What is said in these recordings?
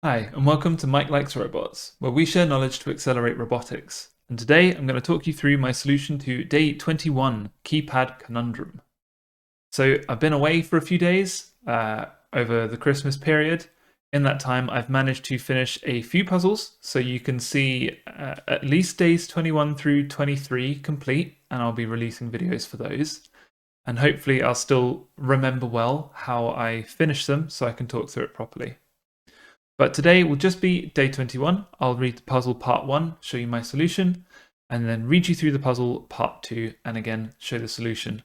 Hi, and welcome to Mike Likes Robots, where we share knowledge to accelerate robotics. And today I'm going to talk you through my solution to Day 21 Keypad Conundrum. So I've been away for a few days over the Christmas period. In that time, I've managed to finish a few puzzles, so you can see at least days 21 through 23 complete, and I'll be releasing videos for those. And hopefully I'll still remember well how I finish them so I can talk through it properly. But today will just be day 21. I'll read the puzzle part 1, show you my solution, and then read you through the puzzle part 2, and again show the solution.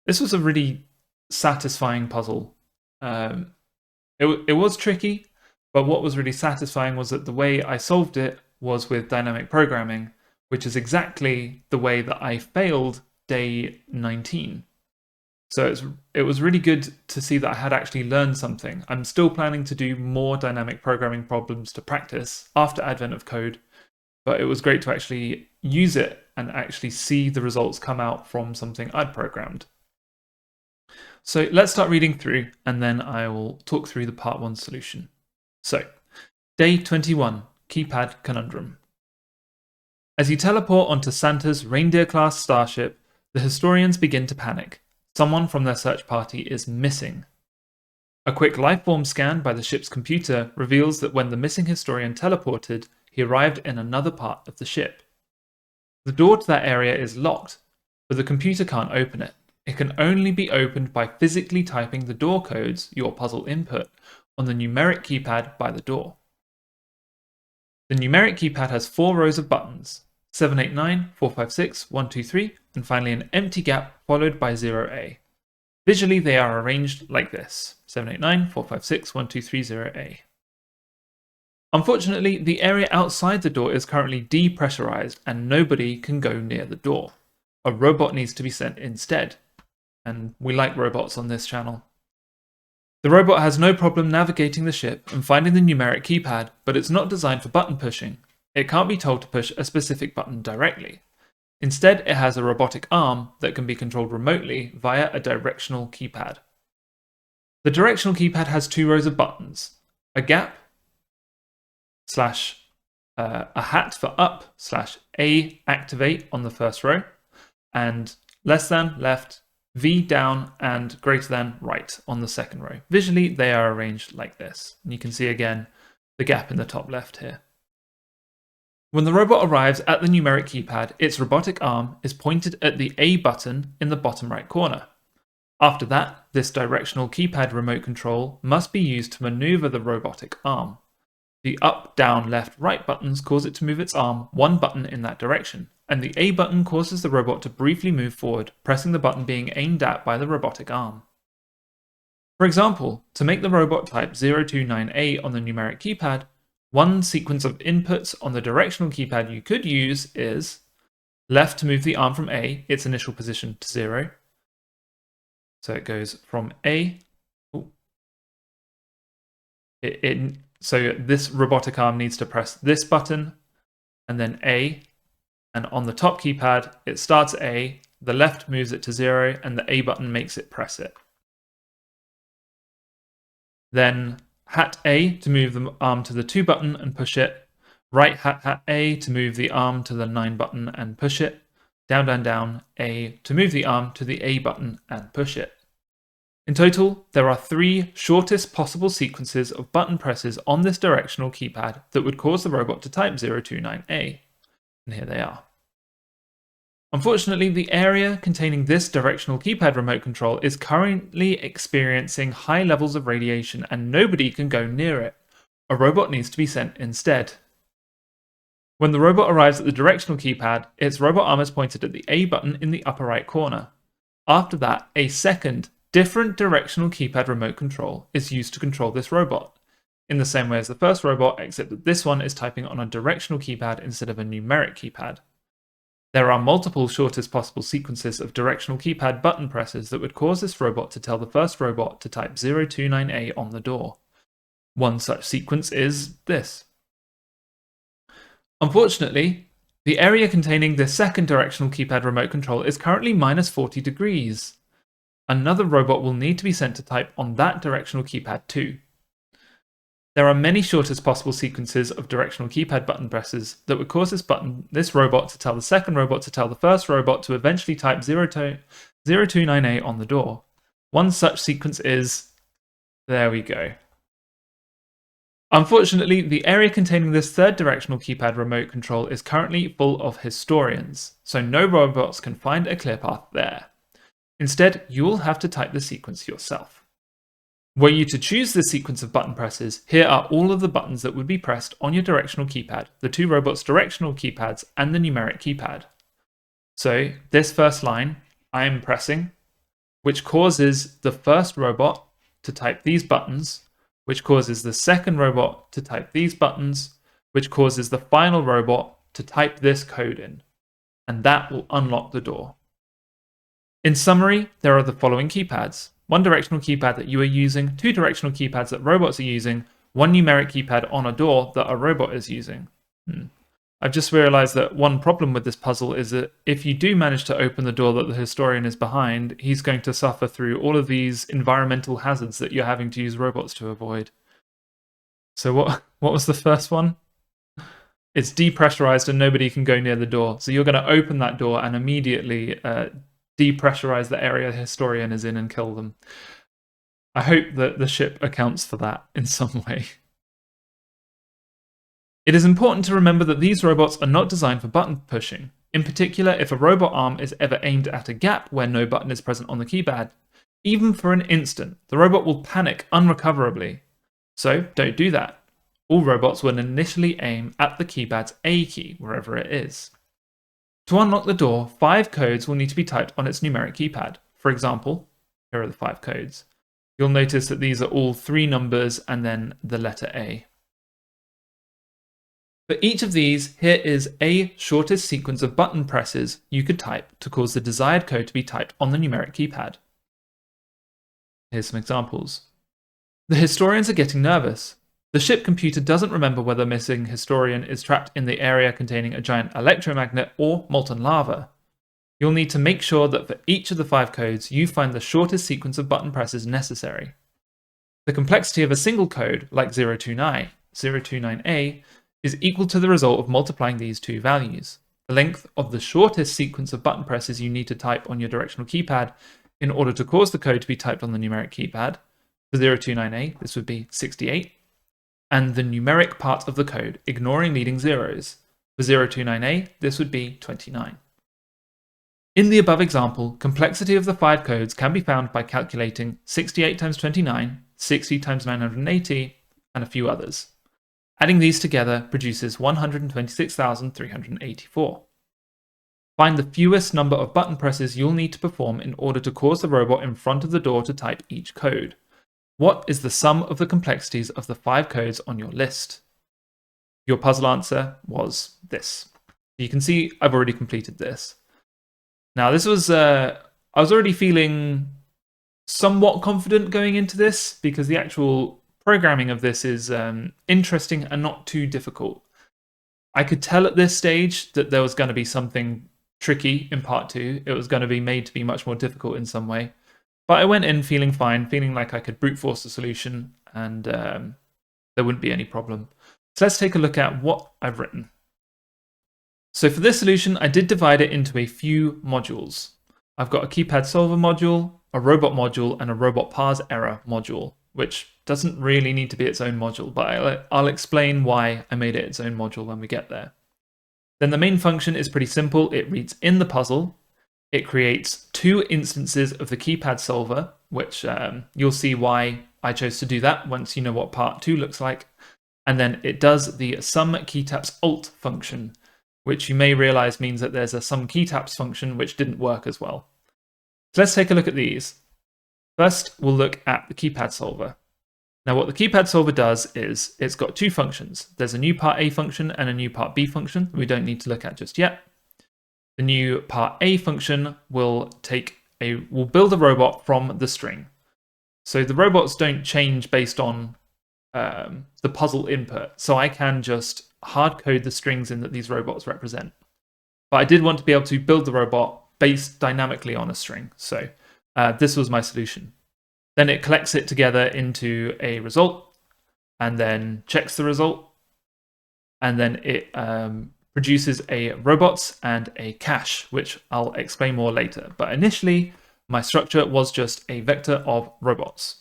This was a really satisfying puzzle. It was tricky, but what was really satisfying was that the way I solved it was with dynamic programming, which is exactly the way that I failed day 19. So it was really good to see that I had actually learned something. I'm still planning to do more dynamic programming problems to practice after Advent of Code, but it was great to actually use it and actually see the results come out from something I'd programmed. So let's start reading through, and then I will talk through the part 1 solution. So, Day 21, Keypad Conundrum. As you teleport onto Santa's reindeer-class starship, the historians begin to panic. Someone from their search party is missing. A quick lifeform scan by the ship's computer reveals that when the missing historian teleported, he arrived in another part of the ship. The door to that area is locked, but the computer can't open it. It can only be opened by physically typing the door codes, your puzzle input, on the numeric keypad by the door. The numeric keypad has 4 rows of buttons: 789, 456, 123, and finally an empty gap followed by 0A. Visually, they are arranged like this: 789, 456, 123, 0A. Unfortunately, the area outside the door is currently depressurized and nobody can go near the door. A robot needs to be sent instead, and we like robots on this channel. The robot has no problem navigating the ship and finding the numeric keypad, but it's not designed for button pushing. It can't be told to push a specific button directly. Instead, it has a robotic arm that can be controlled remotely via a directional keypad. The directional keypad has 2 rows of buttons: a gap, a hat for up, /A activate on the first row, and less than left, V down, and greater than right on the second row. Visually, they are arranged like this. And you can see again the gap in the top left here. When the robot arrives at the numeric keypad, its robotic arm is pointed at the A button in the bottom right corner. After that, this directional keypad remote control must be used to maneuver the robotic arm. The up, down, left, right buttons cause it to move its arm 1 button in that direction, and the A button causes the robot to briefly move forward, pressing the button being aimed at by the robotic arm. For example, to make the robot type 029A on the numeric keypad, one sequence of inputs on the directional keypad you could use is left to move the arm from A, its initial position, to 0. So it goes from A. So this robotic arm needs to press this button and then A. And on the top keypad, it starts A, the left moves it to 0, and the A button makes it press it. Then hat A to move the arm to the 2 button and push it. Right hat A to move the arm to the 9 button and push it. Down, down, down, A to move the arm to the A button and push it. In total, there are 3 shortest possible sequences of button presses on this directional keypad that would cause the robot to type 029A. And here they are. Unfortunately, the area containing this directional keypad remote control is currently experiencing high levels of radiation and nobody can go near it. A robot needs to be sent instead. When the robot arrives at the directional keypad, its robot arm is pointed at the A button in the upper right corner. After that, a second, different directional keypad remote control is used to control this robot, in the same way as the first robot, except that this one is typing on a directional keypad instead of a numeric keypad. There are multiple shortest possible sequences of directional keypad button presses that would cause this robot to tell the first robot to type 029A on the door. One such sequence is this. Unfortunately, the area containing the second directional keypad remote control is currently minus 40 degrees. Another robot will need to be sent to type on that directional keypad too. There are many shortest possible sequences of directional keypad button presses that would cause this robot to tell the second robot to tell the first robot to eventually type 029A on the door. One such sequence is... There we go. Unfortunately, the area containing this third directional keypad remote control is currently full of historians, so no robots can find a clear path there. Instead, you will have to type the sequence yourself. Were you to choose this sequence of button presses, here are all of the buttons that would be pressed on your directional keypad, the two robots' directional keypads, and the numeric keypad. So, this first line, I am pressing, which causes the first robot to type these buttons, which causes the second robot to type these buttons, which causes the final robot to type this code in, and that will unlock the door. In summary, there are the following keypads. One directional keypad that you are using, two directional keypads that robots are using, one numeric keypad on a door that a robot is using. I've just realized that one problem with this puzzle is that if you do manage to open the door that the historian is behind, he's going to suffer through all of these environmental hazards that you're having to use robots to avoid. So what was the first one? It's depressurized and nobody can go near the door. So you're going to open that door and immediately depressurize the area the historian is in and kill them. I hope that the ship accounts for that in some way. It is important to remember that these robots are not designed for button pushing. In particular, if a robot arm is ever aimed at a gap where no button is present on the keypad, even for an instant, the robot will panic unrecoverably. So don't do that. All robots will initially aim at the keypad's A key, wherever it is. To unlock the door, 5 codes will need to be typed on its numeric keypad. For example, here are the 5 codes. You'll notice that these are all 3 numbers and then the letter A. For each of these, here is a shortest sequence of button presses you could type to cause the desired code to be typed on the numeric keypad. Here's some examples. The historians are getting nervous. The ship computer doesn't remember whether missing historian is trapped in the area containing a giant electromagnet or molten lava. You'll need to make sure that for each of the 5 codes, you find the shortest sequence of button presses necessary. The complexity of a single code, like 029A, is equal to the result of multiplying these 2 values. The length of the shortest sequence of button presses you need to type on your directional keypad in order to cause the code to be typed on the numeric keypad. For 029A, this would be 68. And the numeric part of the code, ignoring leading zeros. For 029A, this would be 29. In the above example, complexity of the 5 codes can be found by calculating 68 times 29, 60 times 980, and a few others. Adding these together produces 126,384. Find the fewest number of button presses you'll need to perform in order to cause the robot in front of the door to type each code. What is the sum of the complexities of the 5 codes on your list? Your puzzle answer was this. You can see I've already completed this. Now this was, I was already feeling somewhat confident going into this because the actual programming of this is interesting and not too difficult. I could tell at this stage that there was going to be something tricky in part 2. It was going to be made to be much more difficult in some way. But I went in feeling fine, feeling like I could brute force the solution and there wouldn't be any problem. So let's take a look at what I've written. So for this solution, I did divide it into a few modules. I've got a keypad solver module, a robot module, and a robot parse error module, which doesn't really need to be its own module, but I'll explain why I made it its own module when we get there. Then the main function is pretty simple. It reads in the puzzle. It creates 2 instances of the keypad solver, which you'll see why I chose to do that once you know what part 2 looks like. And then it does the sum keytaps alt function, which you may realize means that there's a sum keytaps function which didn't work as well. So let's take a look at these. First, we'll look at the keypad solver. Now what the keypad solver does is it's got 2 functions. There's a new part A function and a new part B function we don't need to look at just yet. The new part A function will build a robot from the string. So the robots don't change based on the puzzle input. So I can just hard code the strings in that these robots represent. But I did want to be able to build the robot based dynamically on a string. So this was my solution. Then it collects it together into a result. and then checks the result, and then it produces a robots and a cache, which I'll explain more later. But initially, my structure was just a vector of robots.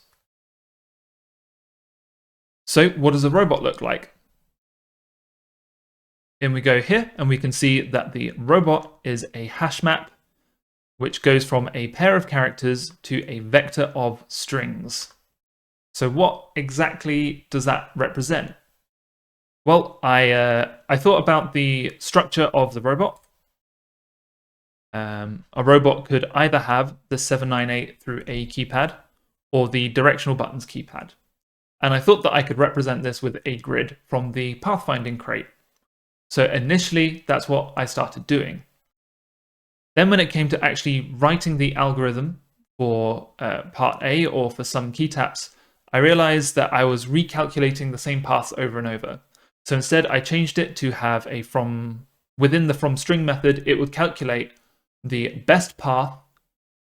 So what does a robot look like? In we go here, and we can see that the robot is a hash map, which goes from a pair of characters to a vector of strings. So what exactly does that represent? Well, I thought about the structure of the robot. A robot could either have the 798 through a keypad or the directional buttons keypad. And I thought that I could represent this with a grid from the pathfinding crate. So initially, that's what I started doing. Then when it came to actually writing the algorithm for part A or for some key taps, I realized that I was recalculating the same paths over and over. So instead, I changed it to have a within the from string method, it would calculate the best path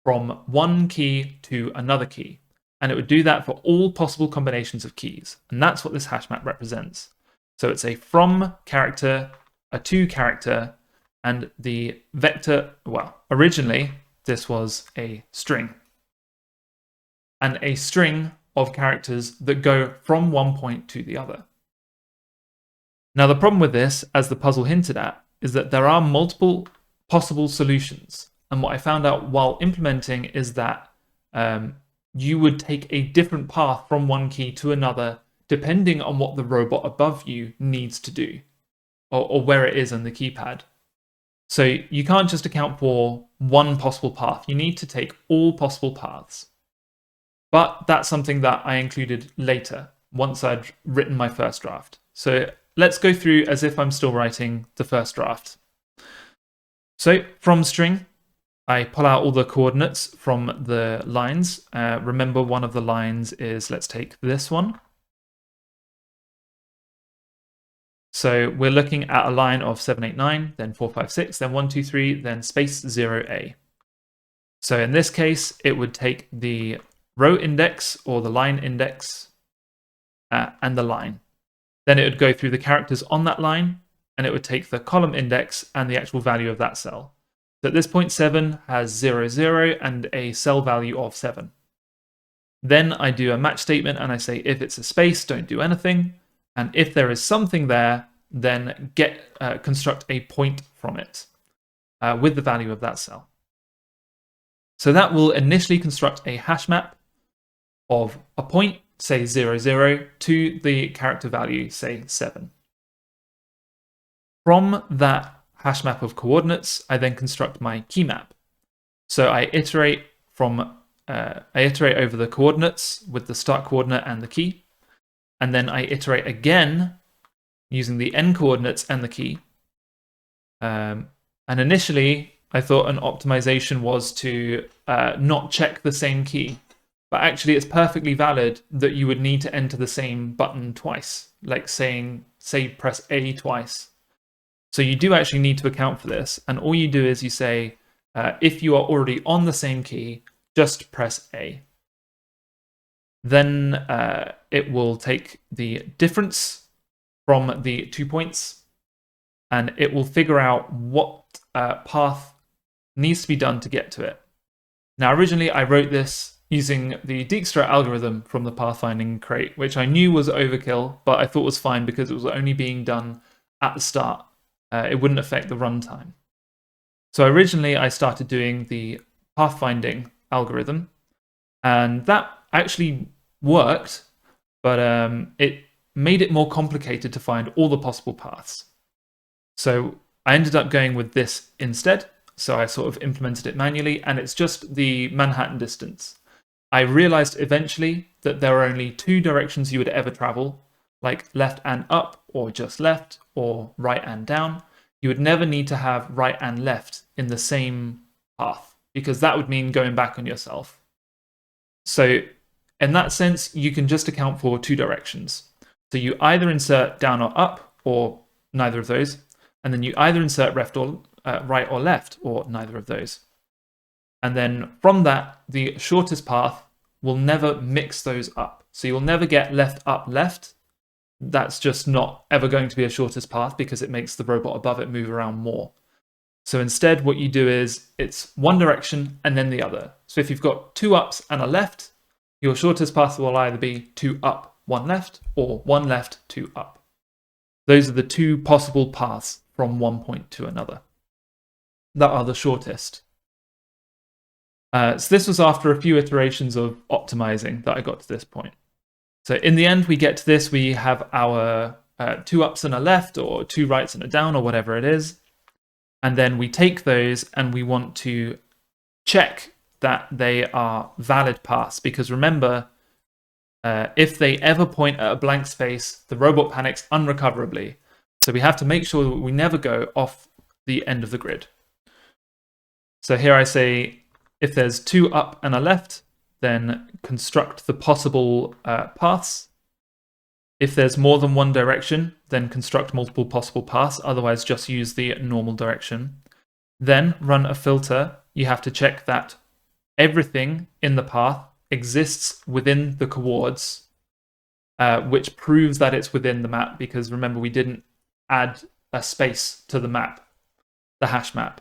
from one key to another key. And it would do that for all possible combinations of keys. And that's what this hash map represents. So it's a from character, a to character, and the vector, well, originally this was a string. And a string of characters that go from one point to the other. Now, the problem with this, as the puzzle hinted at, is that there are multiple possible solutions. And what I found out while implementing is that you would take a different path from one key to another, depending on what the robot above you needs to do, or where it is on the keypad. So you can't just account for one possible path. You need to take all possible paths. But that's something that I included later, once I'd written my first draft. So let's go through as if I'm still writing the first draft. So from string, I pull out all the coordinates from the lines. Remember, one of the lines is, let's take this one. So we're looking at a line of 789, then 456, then 123, then space 0A. So in this case, it would take the row index or the line index and the line. Then it would go through the characters on that line, and it would take the column index and the actual value of that cell. So at this point, 7 has 0, 0, and a cell value of 7. Then I do a match statement, and I say if it's a space, don't do anything. And if there is something there, then construct a point from it with the value of that cell. So that will initially construct a hash map of a point, say 0, 0, to the character value, say 7. From that hash map of coordinates, I then construct my key map. So I iterate over the coordinates with the start coordinate and the key. And then I iterate again using the end coordinates and the key. And initially, I thought an optimization was to not check the same key. But actually, it's perfectly valid that you would need to enter the same button twice, like say press A twice. So you do actually need to account for this. And all you do is you say, if you are already on the same key, just press A. Then it will take the difference from the 2 points, and it will figure out what path needs to be done to get to it. Now, originally, I wrote this using the Dijkstra algorithm from the pathfinding crate, which I knew was overkill, but I thought was fine because it was only being done at the start. It wouldn't affect the runtime. So originally, I started doing the pathfinding algorithm, and that actually worked, but it made it more complicated to find all the possible paths. So I ended up going with this instead. So I sort of implemented it manually, and it's just the Manhattan distance. I realized eventually that there are only 2 directions you would ever travel, like left and up, or just left, or right and down. You would never need to have right and left in the same path, because that would mean going back on yourself. So in that sense, you can just account for 2 directions. So you either insert down or up, or neither of those, and then you either insert right or left, or neither of those. And then from that, the shortest path will never mix those up. So you'll never get left, up, left, that's just not ever going to be a shortest path because it makes the robot above it move around more. So instead, what you do is it's one direction and then the other. So if you've got 2 ups and a left, your shortest path will either be 2 up, 1 left, or 1 left, 2 up. Those are the 2 possible paths from one point to another that are the shortest. So this was after a few iterations of optimizing that I got to this point. So in the end, we get to this, we have our 2 ups and a left, or 2 rights and a down, or whatever it is. And then we take those and we want to check that they are valid paths, because remember, if they ever point at a blank space, the robot panics unrecoverably. So we have to make sure that we never go off the end of the grid. So here I say, if there's 2 up and a left, then construct the possible paths. If there's more than one direction, then construct multiple possible paths, otherwise just use the normal direction. Then run a filter. You have to check that everything in the path exists within the coords, which proves that it's within the map, because remember, we didn't add a space to the map, the hash map.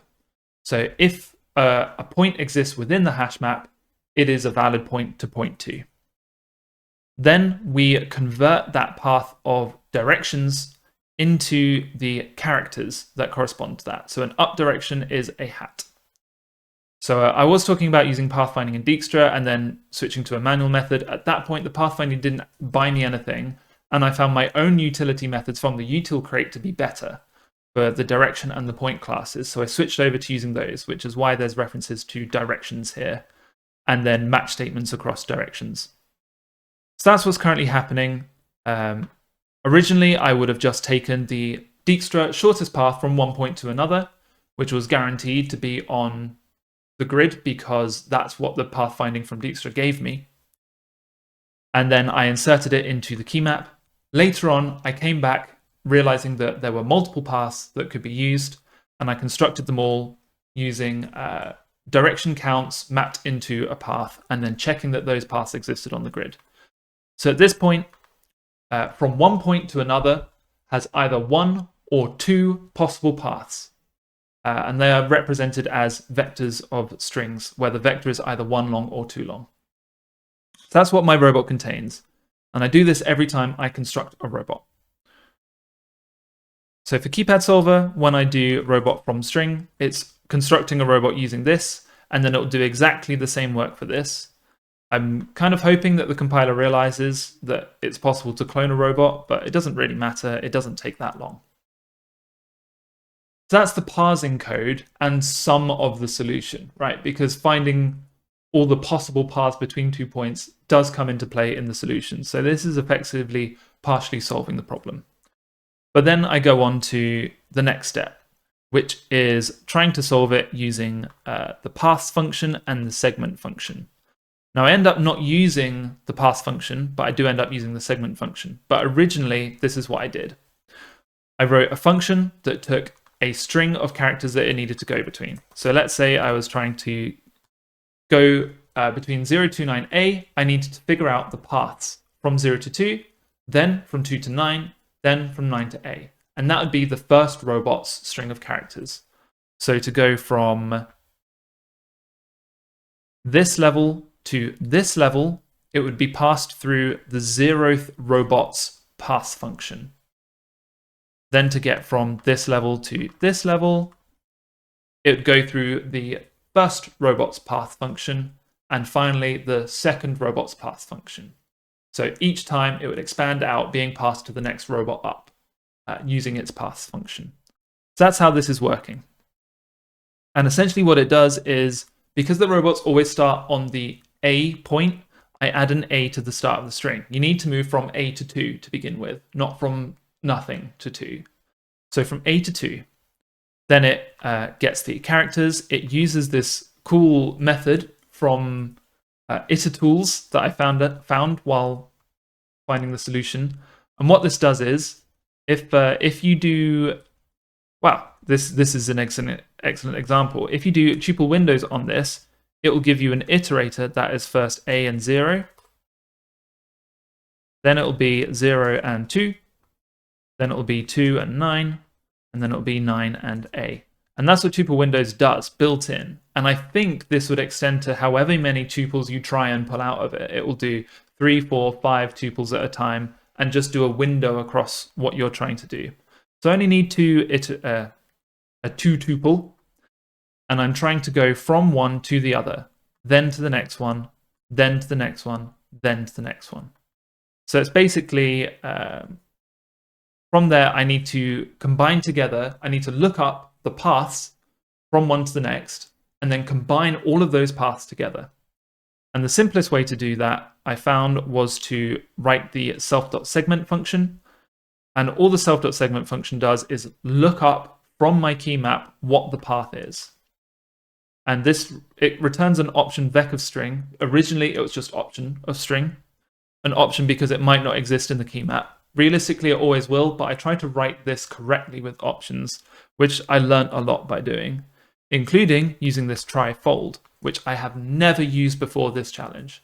So if a point exists within the hash map, it is a valid point to point to. Then we convert that path of directions into the characters that correspond to that. So an up direction is a hat. So I was talking about using pathfinding in Dijkstra and then switching to a manual method. At that point, the pathfinding didn't buy me anything, and I found my own utility methods from the util crate to be better for the direction and the point classes. So I switched over to using those, which is why there's references to directions here, and then match statements across directions. So that's what's currently happening. Originally, I would have just taken the Dijkstra shortest path from one point to another, which was guaranteed to be on the grid because that's what the pathfinding from Dijkstra gave me. And then I inserted it into the key map. Later on, I came back realizing that there were multiple paths that could be used, and I constructed them all using direction counts mapped into a path and then checking that those paths existed on the grid. So at this point, from one point to another has either 1 or 2 possible paths. And they are represented as vectors of strings, where the vector is either 1 long or 2 long. So that's what my robot contains. And I do this every time I construct a robot. So for keypad solver, when I do robot from string, it's constructing a robot using this, and then it'll do exactly the same work for this. I'm kind of hoping that the compiler realizes that it's possible to clone a robot, but it doesn't really matter. It doesn't take that long. So that's the parsing code and some of the solution, right? Because finding all the possible paths between 2 points does come into play in the solution. So this is effectively partially solving the problem. But then I go on to the next step, which is trying to solve it using the paths function and the segment function. Now I end up not using the path function, but I do end up using the segment function. But originally, this is what I did. I wrote a function that took a string of characters that it needed to go between. So let's say I was trying to go between 0 to 9a, I needed to figure out the paths from 0 to 2, then from 2 to 9, then from 9 to a. And that would be the first robot's string of characters. So to go from this level to this level, it would be passed through the 0th robot's path function. Then to get from this level to this level, it would go through the first robot's path function, and finally the second robot's path function. So each time it would expand out, being passed to the next robot up, using its path function. So that's how this is working. And essentially what it does is, because the robots always start on the A point, I add an A to the start of the string. You need to move from A to 2 to begin with, not from nothing to 2. So from A to 2, then it gets the characters. It uses this cool method from itertools that I found while finding the solution. And what this does is, if you do, wow, this is an excellent example. If you do tuple windows on this, it will give you an iterator that is first A and 0. Then it will be 0 and 2, then it'll be 2 and 9, and then it'll be 9 and A. And that's what tuple windows does, built in. And I think this would extend to however many tuples you try and pull out of it. It will do 3, 4, 5 tuples at a time and just do a window across what you're trying to do. So I only need a 2 tuple, and I'm trying to go from one to the other, then to the next one, then to the next one, then to the next one. So it's basically, from there, I need to combine together. I need to look up the paths from one to the next, and then combine all of those paths together. And the simplest way to do that, I found, was to write the self.segment function. And all the self.segment function does is look up from my key map what the path is. And it returns an option vec of string. Originally, it was just option of string. An option because it might not exist in the key map. Realistically, it always will, but I try to write this correctly with options, which I learned a lot by doing, including using this try fold, which I have never used before this challenge.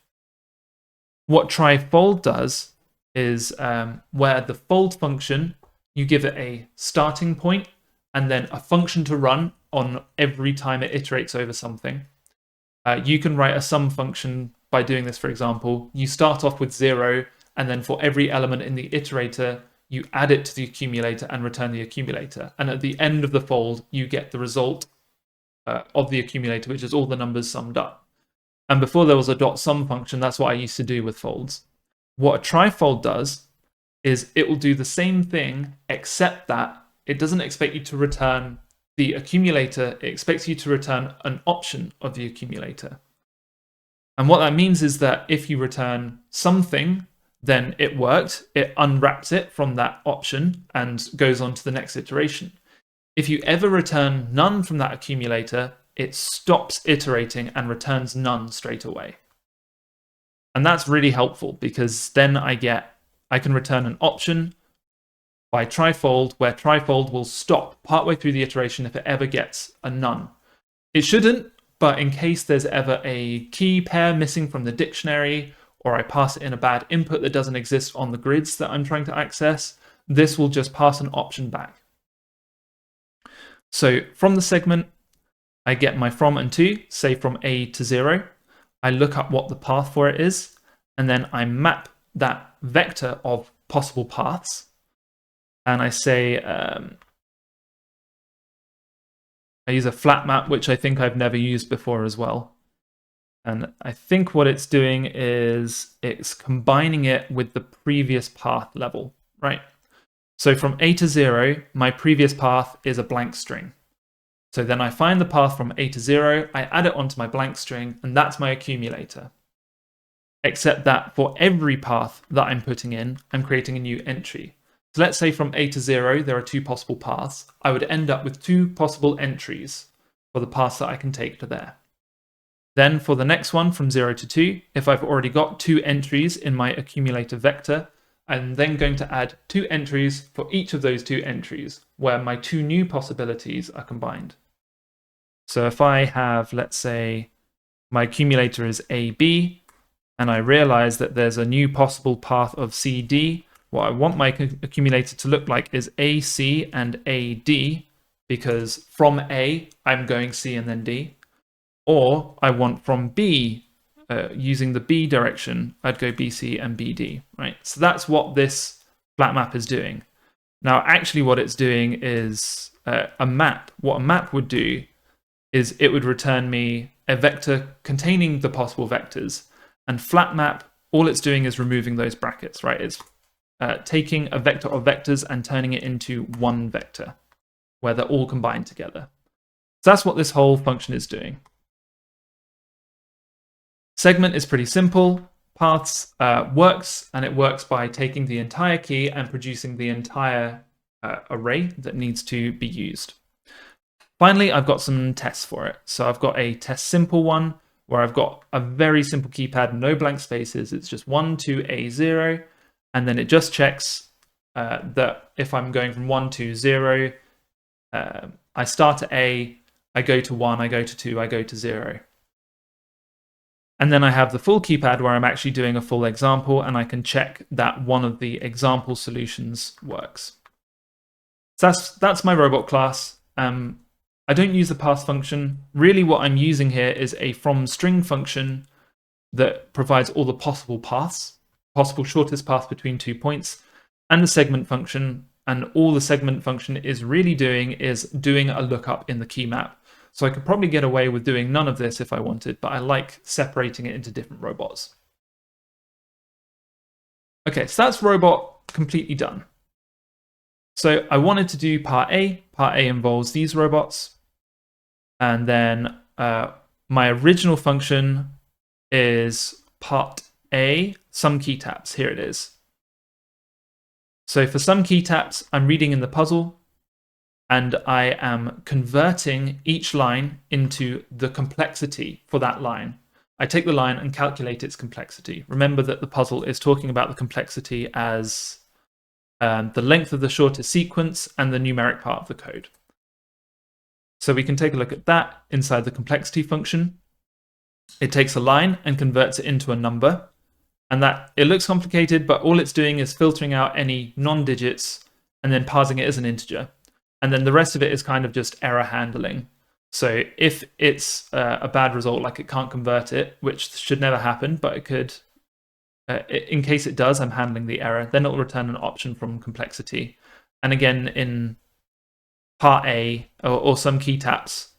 What try fold does is where the fold function, you give it a starting point and then a function to run on every time it iterates over something. You can write a sum function by doing this, for example. You start off with 0, and then for every element in the iterator, you add it to the accumulator and return the accumulator. And at the end of the fold, you get the result of the accumulator, which is all the numbers summed up. And before there was a dot sum function, that's what I used to do with folds. What a trifold does is it will do the same thing, except that it doesn't expect you to return the accumulator, it expects you to return an option of the accumulator. And what that means is that if you return something, then it worked, it unwraps it from that option and goes on to the next iteration. If you ever return none from that accumulator, it stops iterating and returns none straight away. And that's really helpful because then I can return an option by trifold, where trifold will stop partway through the iteration if it ever gets a none. It shouldn't, but in case there's ever a key pair missing from the dictionary, or I pass it in a bad input that doesn't exist on the grids that I'm trying to access, this will just pass an option back. So from the segment, I get my from and to, say from A to 0. I look up what the path for it is, and then I map that vector of possible paths. And I say, I use a flat map, which I think I've never used before as well. And I think what it's doing is it's combining it with the previous path level, right? So from A to 0, my previous path is a blank string. So then I find the path from A to 0, I add it onto my blank string, and that's my accumulator. Except that for every path that I'm putting in, I'm creating a new entry. So let's say from A to 0, there are 2 possible paths. I would end up with 2 possible entries for the paths that I can take to there. Then for the next one, from 0 to 2, if I've already got 2 entries in my accumulator vector, I'm then going to add 2 entries for each of those 2 entries, where my 2 new possibilities are combined. So if I have, let's say, my accumulator is AB, and I realize that there's a new possible path of CD, what I want my accumulator to look like is AC and AD, because from A, I'm going C and then D. Or I want from B, using the B direction, I'd go BC and BD, right? So that's what this flat map is doing. Now, actually what it's doing is a map. What a map would do is it would return me a vector containing the possible vectors. And flat map, all it's doing is removing those brackets, right? It's taking a vector of vectors and turning it into one vector, where they're all combined together. So that's what this whole function is doing. Segment is pretty simple. Paths works, and it works by taking the entire key and producing the entire array that needs to be used. Finally, I've got some tests for it. So I've got a test simple one, where I've got a very simple keypad, no blank spaces. It's just 1 to A0, and then it just checks that if I'm going from 1 to 0, I start at A, I go to 1, I go to 2, I go to 0. And then I have the full keypad where I'm actually doing a full example, and I can check that one of the example solutions works. So that's my robot class. I don't use the pass function. Really what I'm using here is a from string function that provides all the possible paths, possible shortest path between 2 points, and the segment function. And all the segment function is really doing is doing a lookup in the key map. So I could probably get away with doing none of this if I wanted, but I like separating it into different robots. Okay, so that's robot completely done. So I wanted to do part A. Part A involves these robots. And then my original function is part A, some key taps. Here it is. So for some key taps, I'm reading in the puzzle, and I am converting each line into the complexity for that line. I take the line and calculate its complexity. Remember that the puzzle is talking about the complexity as the length of the shortest sequence and the numeric part of the code. So we can take a look at that inside the complexity function. It takes a line and converts it into a number. And that it looks complicated, but all it's doing is filtering out any non-digits and then parsing it as an integer. And then the rest of it is kind of just error handling. So if it's a bad result, like it can't convert it, which should never happen, but it could, in case it does, I'm handling the error, then it'll return an option from complexity. And again, in part A or some key taps,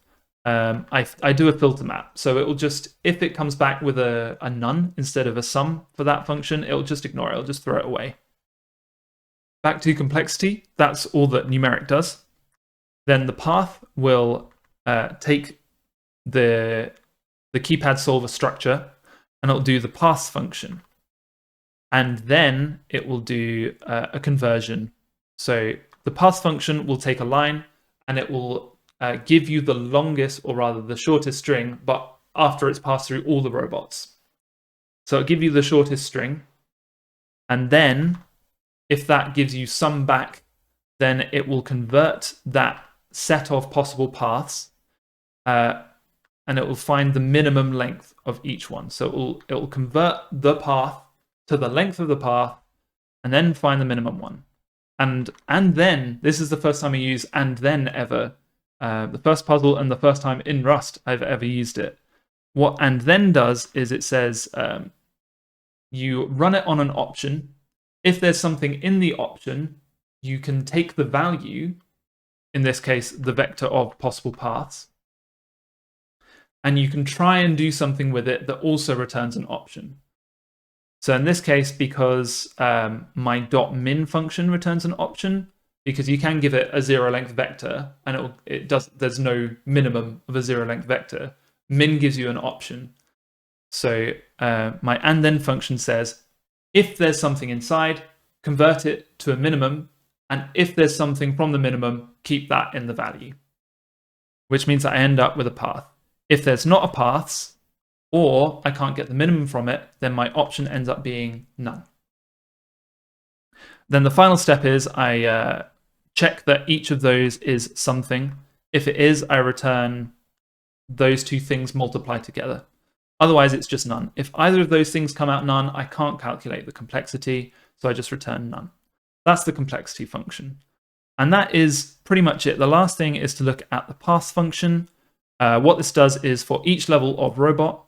I do a filter map. So it will just, if it comes back with a none instead of a sum for that function, it'll just ignore it, it'll just throw it away. Back to complexity, that's all that numeric does. Then the path will take the keypad solver structure and it'll do the pass function. And then it will do a conversion. So the pass function will take a line and it will give you the longest, or rather the shortest string, but after it's passed through all the robots. So it'll give you the shortest string, and then if that gives you some back, then it will convert that set of possible paths, and it will find the minimum length of each one. So it will convert the path to the length of the path, and then find the minimum one. And then, this is the first time I use and then ever. The first puzzle and the first time in Rust I've ever used it. What and then does is it says you run it on an option. If there's something in the option, you can take the value, in this case the vector of possible paths, and you can try and do something with it that also returns an option. So in this case, because my .min function returns an option, because you can give it a zero length vector and there's no minimum of a zero length vector. Min gives you an option. So my and then function says, if there's something inside, convert it to a minimum. And if there's something from the minimum, keep that in the value, which means that I end up with a path. If there's not a path, or I can't get the minimum from it, then my option ends up being none. Then the final step is I check that each of those is something. If it is, I return those two things multiplied together. Otherwise, it's just none. If either of those things come out none, I can't calculate the complexity, so I just return none. That's the complexity function. And that is pretty much it. The last thing is to look at the pass function. What this does is for each level of robot,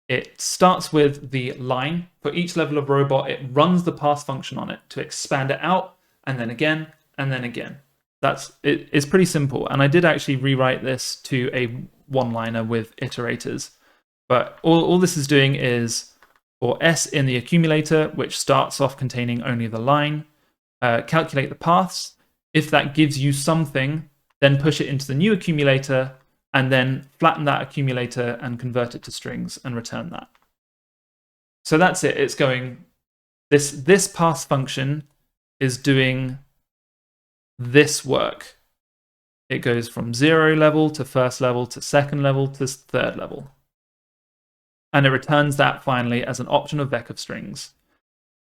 it starts with the line. For each level of robot, it runs the pass function on it to expand it out, and then again, and then again. It's pretty simple. And I did actually rewrite this to a one-liner with iterators. But all this is doing is for S in the accumulator, which starts off containing only the line, calculate the paths. If that gives you something, then push it into the new accumulator, and then flatten that accumulator and convert it to strings and return that. So that's it. It's going, this pass function is doing this work. It goes from 0 level to first level to second level to third level. And it returns that finally as an option of vec of strings.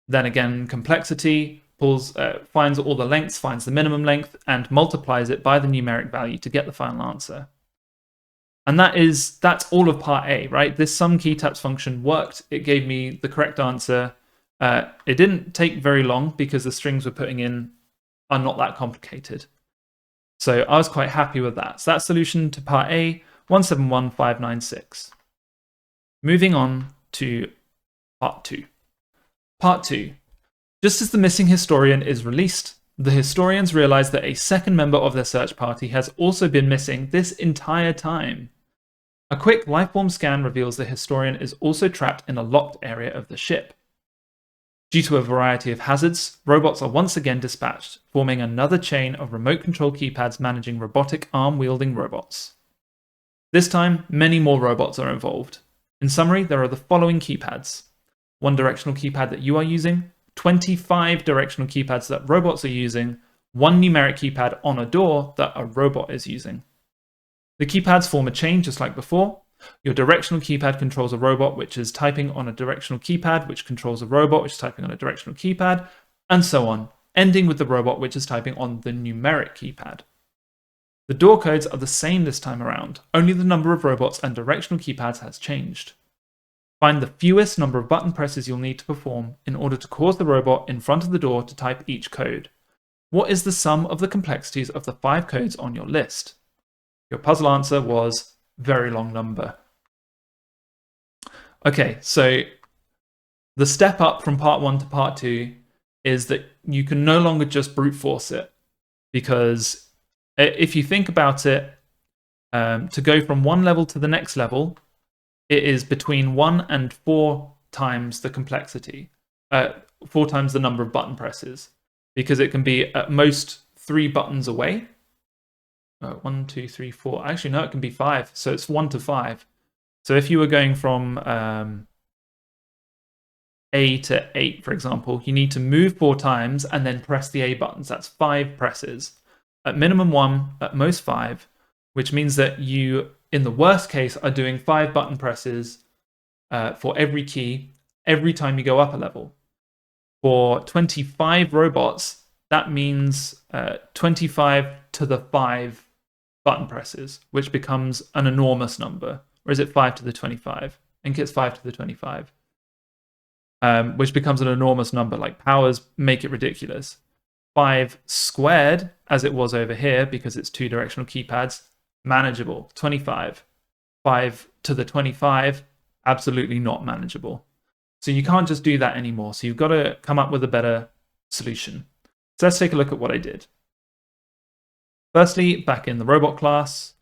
Then again, complexity finds all the lengths, finds the minimum length, and multiplies it by the numeric value to get the final answer. And that's all of part A, right? This sum key taps function worked. It gave me the correct answer. It didn't take very long because the strings we're putting in are not that complicated. So I was quite happy with that. So that's solution to part A, 171596. Moving on to part 2. Part 2. Just as the missing historian is released, the historians realize that a second member of their search party has also been missing this entire time. A quick lifeform scan reveals the historian is also trapped in a locked area of the ship. Due to a variety of hazards, robots are once again dispatched, forming another chain of remote control keypads managing robotic arm-wielding robots. This time, many more robots are involved. In summary, there are the following keypads. One directional keypad that you are using, 25 directional keypads that robots are using, one numeric keypad on a door that a robot is using. The keypads form a chain just like before. Your directional keypad controls a robot which is typing on a directional keypad, which controls a robot which is typing on a directional keypad, and so on, ending with the robot which is typing on the numeric keypad. The door codes are the same this time around, only the number of robots and directional keypads has changed. Find the fewest number of button presses you'll need to perform in order to cause the robot in front of the door to type each code. What is the sum of the complexities of the 5 codes on your list? Your puzzle answer was very long number. Okay, so the step up from part 1 to part 2 is that you can no longer just brute force it, because if you think about it, to go from one level to the next level, it is between 1 and 4 times the complexity, 4 times the number of button presses, because it can be at most 3 buttons away. 1, 2, 3, 4. Actually, no, it can be 5. So it's 1 to 5. So if you were going from A to 8, for example, you need to move 4 times and then press the A buttons. That's 5 presses. At minimum 1, at most 5, which means that you, in the worst case, are doing 5 button presses for every key every time you go up a level. For 25 robots, that means 25 to the 5 button presses, which becomes an enormous number. Or is it 5 to the 25? I think it's 5 to the 25. Which becomes an enormous number. Like, powers make it ridiculous. 5 squared, as it was over here, because it's 2 directional keypads, manageable. 25. 5 to the 25, absolutely not manageable. So you can't just do that anymore. So you've got to come up with a better solution. So let's take a look at what I did. Firstly, back in the robot class,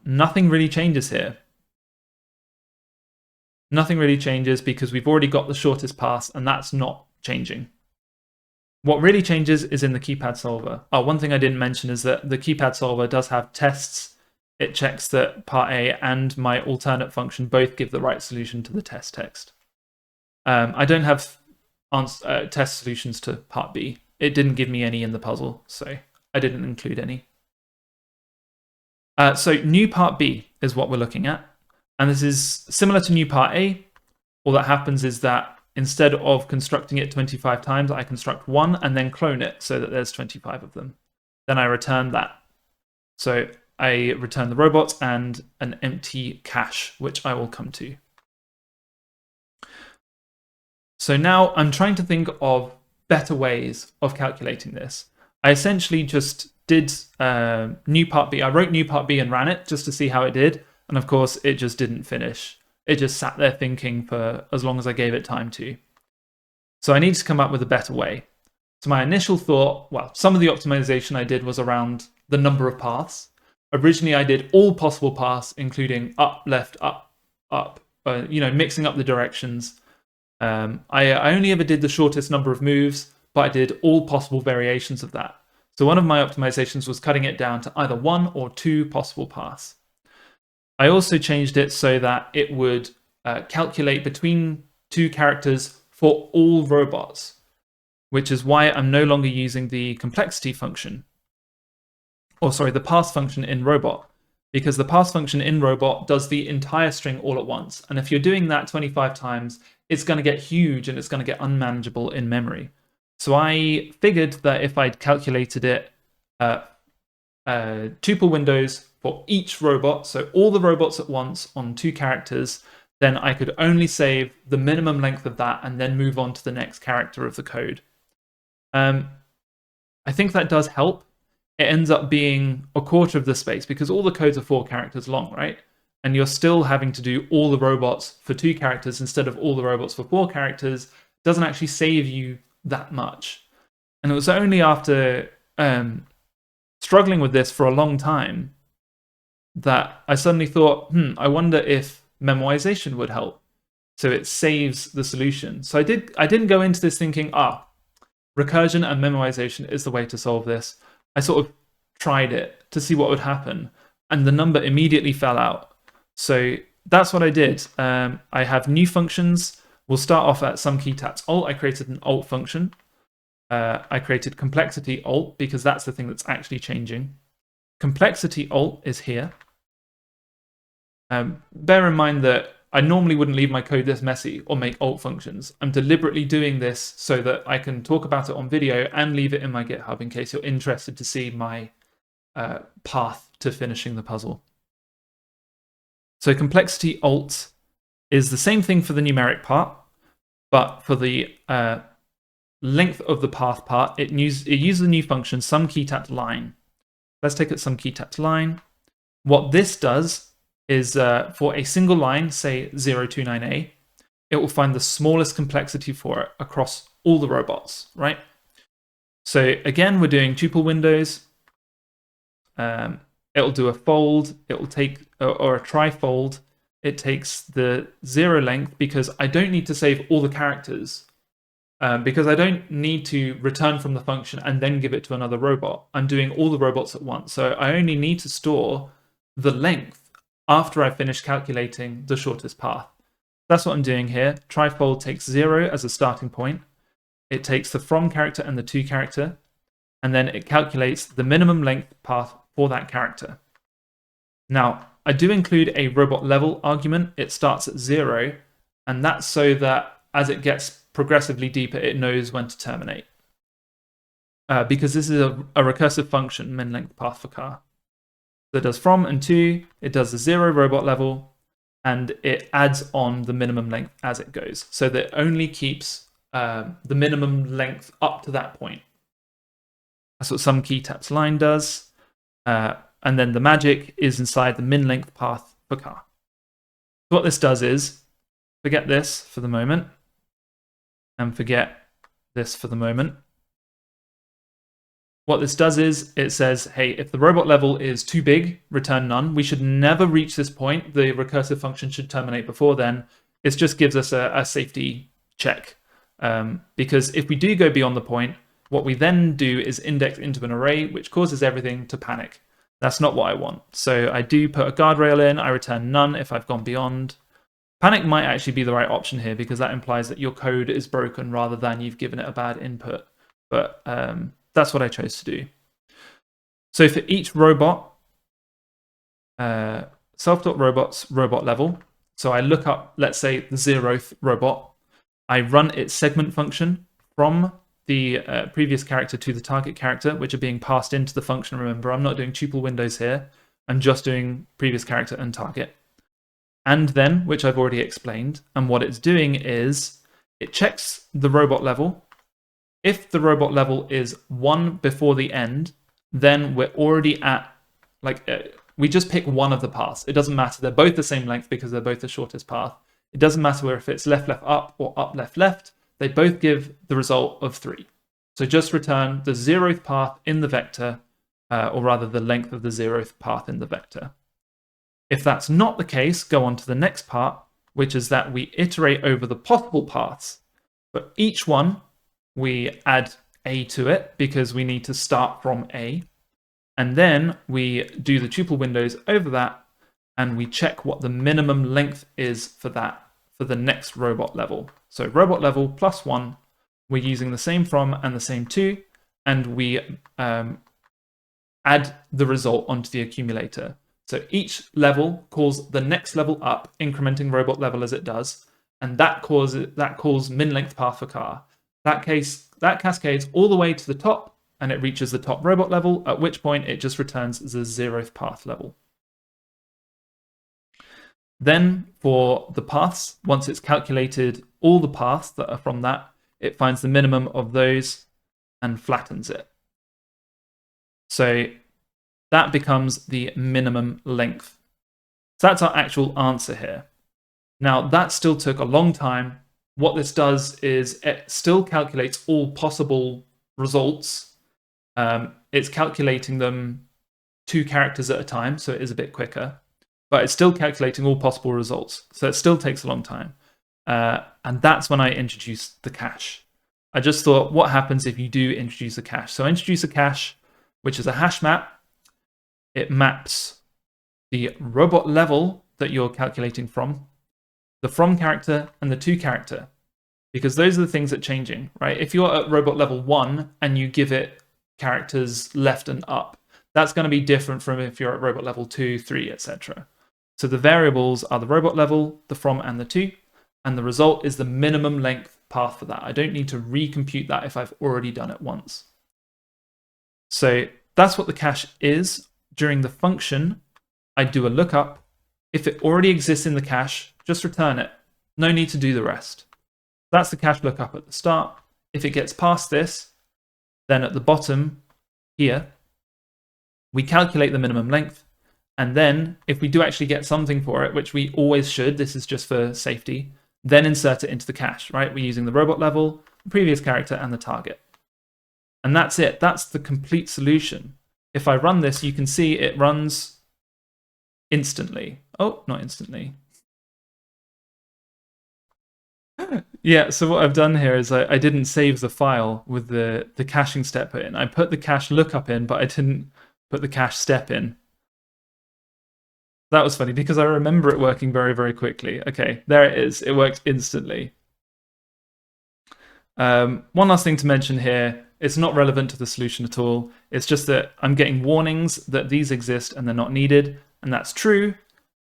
nothing really changes here. Nothing really changes because we've already got the shortest path, and that's not changing. What really changes is in the keypad solver. One thing I didn't mention is that the keypad solver does have tests. It checks that part A and my alternate function both give the right solution to the test text. I don't have test solutions to part B. It didn't give me any in the puzzle, so I didn't include any. So new part B is what we're looking at. And this is similar to new part A. All that happens is that instead of constructing it 25 times, I construct 1 and then clone it so that there's 25 of them. Then I return that. So I return the robots and an empty cache, which I will come to. So now I'm trying to think of better ways of calculating this. I essentially just did new part B. I wrote new part B and ran it just to see how it did. And of course, it just didn't finish. It just sat there thinking for as long as I gave it time to. So I need to come up with a better way. So my initial thought, well, some of the optimization I did was around the number of paths. Originally, I did all possible paths, including up, left, up, up, mixing up the directions. I only ever did the shortest number of moves, but I did all possible variations of that. So one of my optimizations was cutting it down to either 1 or 2 possible paths. I also changed it so that it would calculate between 2 characters for all robots, which is why I'm no longer using the complexity function. The pass function in robot, because the pass function in robot does the entire string all at once. And if you're doing that 25 times, it's going to get huge and it's going to get unmanageable in memory. So I figured that if I'd calculated it tuple windows for each robot, so all the robots at once on 2 characters, then I could only save the minimum length of that and then move on to the next character of the code. I think that does help. it ends up being a quarter of the space because all the codes are 4 characters long, right? And you're still having to do all the robots for 2 characters instead of all the robots for 4 characters. It doesn't actually save you that much. And it was only after struggling with this for a long time that I suddenly thought, I wonder if memoization would help. So it saves the solution. So I didn't go into this thinking, recursion and memoization is the way to solve this. I sort of tried it to see what would happen, and the number immediately fell out. So that's what I did. I have new functions. We'll start off at some key taps alt. I created an alt function. I created complexity alt because that's the thing that's actually changing. Complexity alt is here. Bear in mind that I normally wouldn't leave my code this messy or make alt functions. I'm deliberately doing this so that I can talk about it on video and leave it in my GitHub in case you're interested to see my path to finishing the puzzle. So complexity alt is the same thing for the numeric part, but for the length of the path part, it uses the new function SumKeyTapLine. Let's take it SumKeyTapLine. What this does is for a single line, say 029A, it will find the smallest complexity for it across all the robots, right? So again, we're doing tuple windows. It'll do a fold, it will take, or a trifold. It takes the 0 length because I don't need to save all the characters because I don't need to return from the function and then give it to another robot. I'm doing all the robots at once. So I only need to store the length after I finish calculating the shortest path. That's what I'm doing here. Trifold takes 0 as a starting point. It takes the from character and the to character, and then it calculates the minimum length path for that character. Now, I do include a robot level argument. It starts at 0, and that's so that as it gets progressively deeper, it knows when to terminate. Because this is a recursive function, min length path for car. So it does from and to, it does the 0 robot level, and it adds on the minimum length as it goes. So that it only keeps the minimum length up to that point. That's what SumKeyTapLine does. And then the magic is inside the min length path for car. So what this does is, forget this for the moment, and forget this for the moment. What this does is it says, hey, if the robot level is too big, return none. We should never reach this point. The recursive function should terminate before then. It just gives us a safety check. Because if we do go beyond the point, what we then do is index into an array, which causes everything to panic. That's not what I want. So I do put a guardrail in. I return none if I've gone beyond. Panic might actually be the right option here because that implies that your code is broken rather than you've given it a bad input. But that's what I chose to do. So for each robot, self.robots robot level. So I look up, let's say, the 0th robot. I run its segment function from the previous character to the target character, which are being passed into the function. Remember, I'm not doing tuple windows here. I'm just doing previous character and target. And then, which I've already explained, and what it's doing is it checks the robot level. If the robot level is 1 before the end, then we're already at, we just pick one of the paths. It doesn't matter. They're both the same length because they're both the shortest path. It doesn't matter if it's left, left, up, or up, left, left. They both give the result of 3. So just return the 0th path in the vector, or rather the length of the 0th path in the vector. If that's not the case, go on to the next part, which is that we iterate over the possible paths. But each one, we add a to it because we need to start from a. And then we do the tuple windows over that, and we check what the minimum length is for that, for the next robot level. So robot level plus 1, we're using the same from and the same to, and we add the result onto the accumulator. So each level calls the next level up, incrementing robot level as it does, and that calls min length path for car. That cascades all the way to the top, and it reaches the top robot level, at which point it just returns the 0th path level. Then for the paths, once it's calculated all the paths that are from that, it finds the minimum of those and flattens it. So that becomes the minimum length. So that's our actual answer here. Now, that still took a long time. What this does is it still calculates all possible results. It's calculating them 2 characters at a time, so it is a bit quicker. But it's still calculating all possible results, so it still takes a long time. And that's when I introduced the cache. I just thought, what happens if you do introduce a cache? So I introduce a cache, which is a hash map. It maps the robot level that you're calculating from, the from character, and the to character, because those are the things that are changing, right? If you're at robot level 1 and you give it characters left and up, that's going to be different from if you're at robot level 2, 3, etc. So the variables are the robot level, the from, and the to, and the result is the minimum length path for that. I don't need to recompute that if I've already done it once. So that's what the cache is. During the function, I do a lookup. If it already exists in the cache, just return it. No need to do the rest. That's the cache lookup at the start. If it gets past this, then at the bottom here, we calculate the minimum length. And then if we do actually get something for it, which we always should, this is just for safety, then insert it into the cache, right? We're using the robot level, the previous character, and the target. And that's it. That's the complete solution. If I run this, you can see it runs instantly. Oh, not instantly. Yeah, so what I've done here is I didn't save the file with the caching step in. I put the cache lookup in, but I didn't put the cache step in. That was funny because I remember it working very, very quickly. Okay, there it is. It worked instantly. One last thing to mention here. It's not relevant to the solution at all. It's just that I'm getting warnings that these exist and they're not needed. And that's true.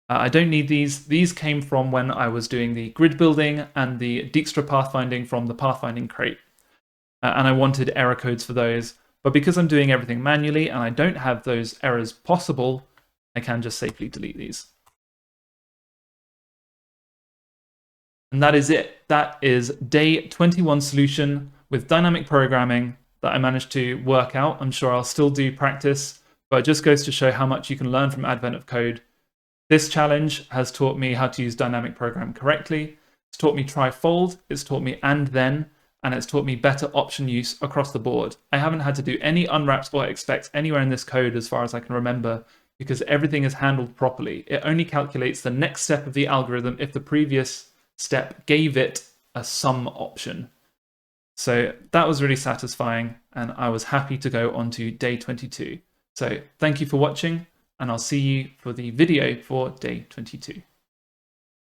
I don't need these. These came from when I was doing the grid building and the Dijkstra pathfinding from the pathfinding crate. And I wanted error codes for those. But because I'm doing everything manually and I don't have those errors possible, I can just safely delete these. And that is it. That is day 21 solution with dynamic programming that I managed to work out. I'm sure I'll still do practice, but it just goes to show how much you can learn from Advent of Code. This challenge has taught me how to use dynamic program correctly. It's taught me try-fold, it's taught me and then, and it's taught me better option use across the board. I haven't had to do any unwraps or expects anywhere in this code as far as I can remember, because everything is handled properly. It only calculates the next step of the algorithm if the previous step gave it a sum option. So that was really satisfying, and I was happy to go on to day 22. So thank you for watching, and I'll see you for the video for day 22.